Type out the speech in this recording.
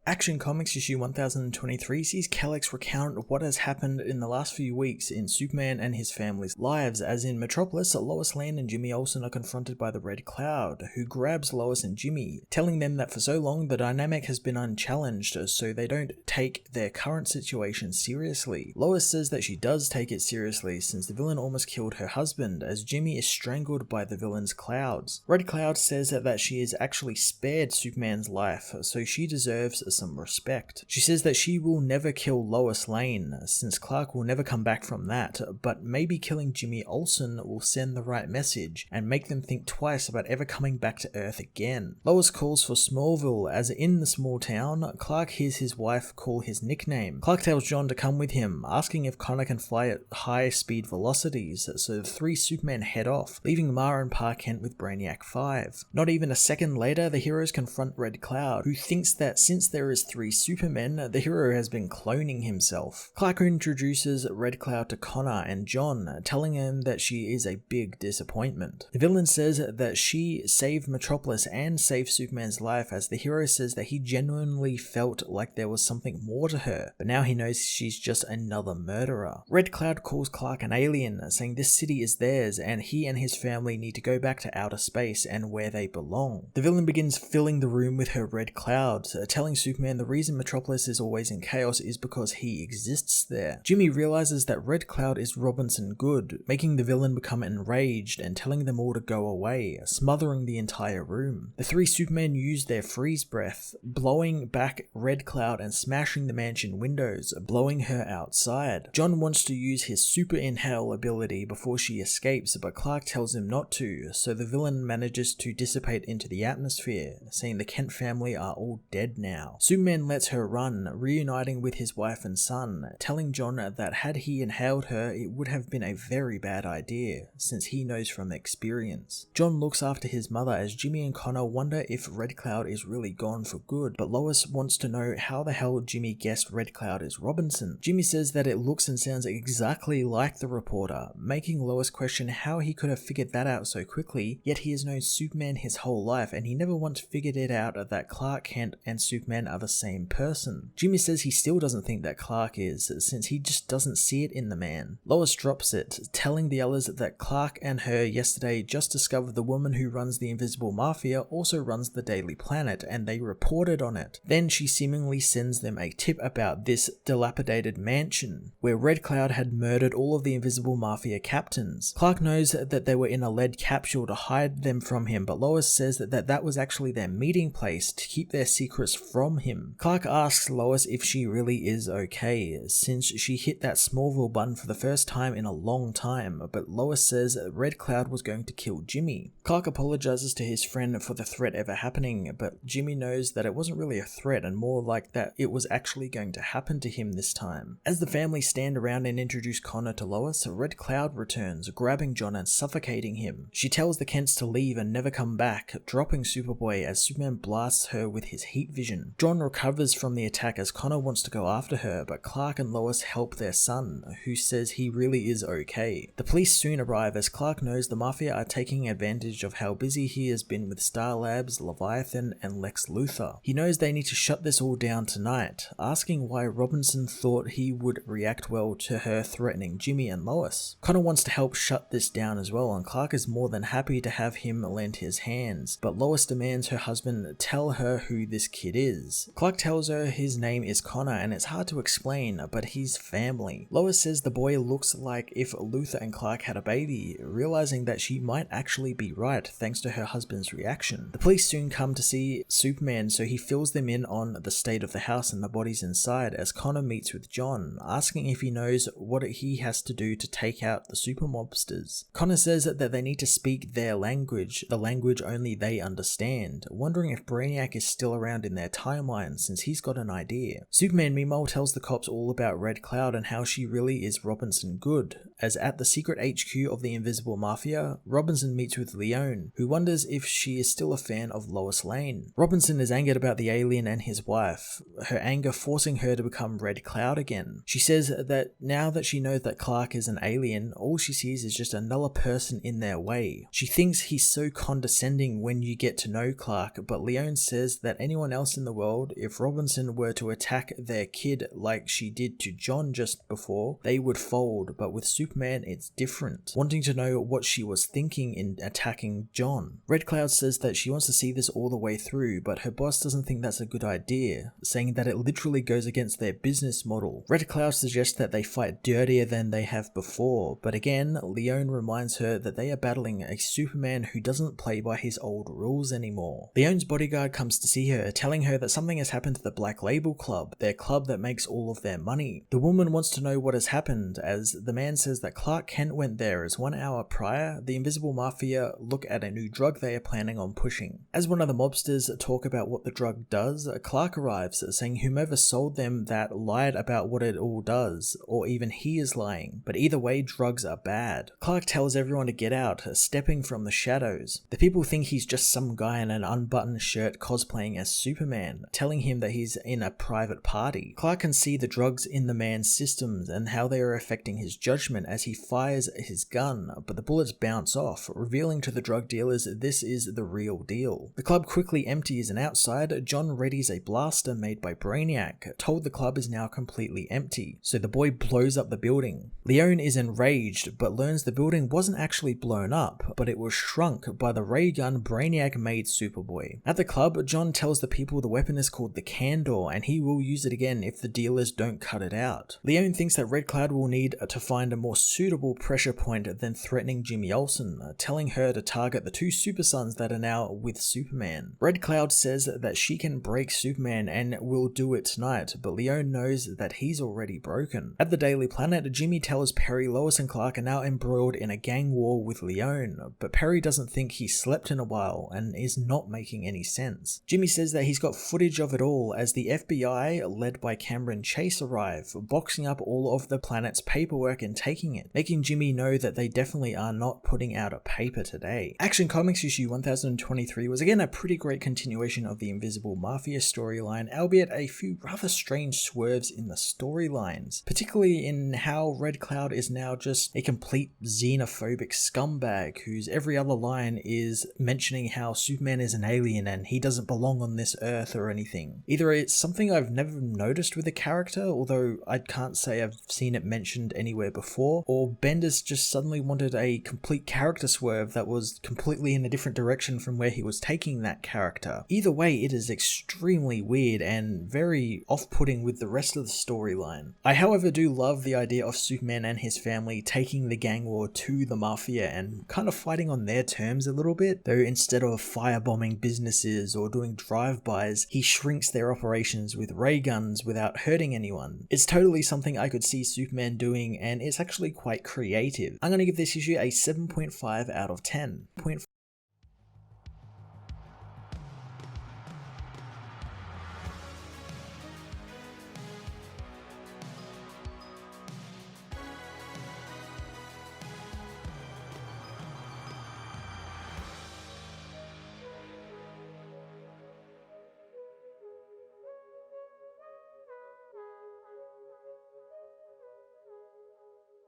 Action Comics issue 1023 sees Kellex recount what has happened in the last few weeks in Superman and his family's lives, as in Metropolis, Lois Lane and Jimmy Olsen are confronted by the Red Cloud, who grabs Lois and Jimmy, telling them that for so long the dynamic has been unchallenged, so they don't take their current situation seriously. Lois says that she does take it seriously since the villain almost killed her husband, as Jimmy is strangled by the villain's clouds. Red Cloud says that she is actually spared Superman's life, so she deserves some respect. She says that she will never kill Lois Lane, since Clark will never come back from that, but maybe killing Jimmy Olsen will send the right message and make them think twice about ever coming back to Earth again. Lois calls for Smallville, as in the small town, Clark hears his wife call his nickname. Clark tells John to come with him, asking if Connor can fly at high speed velocities, so the three Supermen head off, leaving Ma and Pa Kent with Brainiac 5. Not even a second later, the heroes confront Red Cloud, who thinks that since there is three Supermen, the hero has been cloning himself. Clark introduces Red Cloud to Connor and John, telling him that she is a big disappointment. The villain says that she saved Metropolis and saved Superman's life, as the hero says that he genuinely felt like there was something more to her, but now he knows she's just another murderer. Red Cloud calls Clark an alien, saying this city is theirs and he and his family need to go back to outer space and where they belong. The villain begins filling the room with her red clouds, telling Superman the reason Metropolis is always in chaos is because he exists there. Jimmy realizes that Red Cloud is Robinson Good, making the villain become enraged and telling them all to go away, smothering the entire room. The three Supermen use their freeze breath, blowing back Red Cloud and smashing the mansion windows, blowing her outside. John wants to use his super inhale ability before she escapes, but Clark tells him not to, so the villain manages to dissipate into the atmosphere, saying the Kent family are all dead now. Superman lets her run, reuniting with his wife and son, telling John that had he inhaled her, it would have been a very bad idea, since he knows from experience. John looks after his mother as Jimmy and Connor wonder if Red Cloud is really gone for good, but Lois wants to know how the hell Jimmy guessed Red Cloud is Robinson. Jimmy says that it looks and sounds exactly like the reporter, making Lois question how he could have figured that out so quickly, yet he has known Superman his whole life and he never once figured it out that Clark Kent and Superman are the same person. Jimmy says he still doesn't think that Clark is, since he just doesn't see it in the man. Lois drops it, telling the others that Clark and her yesterday just discovered the woman who runs the Invisible Mafia also runs the Daily Planet, and they reported on it. Then she seemingly sends them a tip about this dilapidated mansion, where Red Cloud had murdered all of the Invisible Mafia captains. Clark knows that they were in a lead capsule to hide them from him, but Lois says that was actually their meeting place to keep their secrets from him. Clark asks Lois if she really is okay, since she hit that Smallville button for the first time in a long time, but Lois says Red Cloud was going to kill Jimmy. Clark apologizes to his friend for the threat ever happening, but Jimmy knows that it wasn't really a threat and more like that it was actually going to happen to him this time. As the family stand around and introduce Connor to Lois, Red Cloud returns, grabbing John and suffocating him. She tells the Kents to leave and never come back, dropping Superboy as Superman blasts her with his heat vision. John recovers from the attack as Connor wants to go after her, but Clark and Lois help their son, who says he really is okay. The police soon arrive as Clark knows the Mafia are taking advantage of how busy he has been with Star Labs, Leviathan, and Lex Luthor. He knows they need to shut this all down tonight, asking why Robinson thought he would react well to her threatening Jimmy and Lois. Connor wants to help shut this down as well, and Clark is more than happy to have him lend his hands, but Lois demands her husband tell her who this kid is. Clark tells her his name is Connor and it's hard to explain, but he's family. Lois says the boy looks like if Luthor and Clark had a baby, realizing that she might actually be right thanks to her husband's reaction. The police soon come to see Superman, so he fills them in on the state of the house and the bodies inside as Connor meets with John, asking if he knows what he has to do to take out the super mobsters. Connor says that they need to speak their language, the language only they understand, wondering if Brainiac is still around in their timeline since he's got an idea. Superman meanwhile tells the cops all about Red Cloud and how she really is Robinson Good, as at the secret HQ of the Invisible Mafia, Robinson meets with Leone, who wonders if she is still a fan of Lois Lane. Robinson is angered about the alien and his wife, her anger forcing her to become Red Cloud again. She says that now that she knows that Clark is an alien, all she sees is just another person in their way. She thinks he's so condescending when you get to know Clark, but Leone says that anyone else in the world world, if Robinson were to attack their kid like she did to John just before, they would fold, but with Superman it's different. Wanting to know what she was thinking in attacking John. Red Cloud says that she wants to see this all the way through, but her boss doesn't think that's a good idea, saying that it literally goes against their business model. Red Cloud suggests that they fight dirtier than they have before, but again, Leone reminds her that they are battling a Superman who doesn't play by his old rules anymore. Leone's bodyguard comes to see her, telling her that something has happened to the Black Label Club, their club that makes all of their money. The woman wants to know what has happened, as the man says that Clark Kent went there as 1 hour prior, the Invisible Mafia look at a new drug they are planning on pushing. As one of the mobsters talk about what the drug does, Clark arrives, saying whomever sold them that lied about what it all does, or even he is lying, but either way drugs are bad. Clark tells everyone to get out, stepping from the shadows. The people think he's just some guy in an unbuttoned shirt cosplaying as Superman, telling him that he's in a private party. Clark can see the drugs in the man's systems and how they are affecting his judgment as he fires his gun, but the bullets bounce off, revealing to the drug dealers this is the real deal. The club quickly empties, and outside, John readies a blaster made by Brainiac, told the club is now completely empty, so the boy blows up the building. Leone is enraged, but learns the building wasn't actually blown up, but it was shrunk by the ray gun Brainiac made Superboy. At the club, John tells the people the weapon is called the Candor, and he will use it again if the dealers don't cut it out. Leone thinks that Red Cloud will need to find a more suitable pressure point than threatening Jimmy Olsen, telling her to target the two Super Sons that are now with Superman. Red Cloud says that she can break Superman and will do it tonight, but Leone knows that he's already broken. At the Daily Planet, Jimmy tells Perry Lois and Clark are now embroiled in a gang war with Leone, but Perry doesn't think he slept in a while and is not making any sense. Jimmy says that he's got footage of it all as the FBI, led by Cameron Chase, arrive, boxing up all of the planet's paperwork and taking it, making Jimmy know that they definitely are not putting out a paper today. Action Comics issue 1023 was again a pretty great continuation of the Invisible Mafia storyline, albeit a few rather strange swerves in the storylines, particularly in how Red Cloud is now just a complete xenophobic scumbag whose every other line is mentioning how Superman is an alien and he doesn't belong on this earth or anything. Either it's something I've never noticed with the character, although I can't say I've seen it mentioned anywhere before, or Bendis just suddenly wanted a complete character swerve that was completely in a different direction from where he was taking that character. Either way, it is extremely weird and very off-putting with the rest of the storyline. I however do love the idea of Superman and his family taking the gang war to the Mafia and kind of fighting on their terms a little bit, though instead of firebombing businesses or doing drive-bys, he shrinks their operations with ray guns without hurting anyone. It's totally something I could see Superman doing, and it's actually quite creative. I'm going to give this issue a 7.5 out of 10.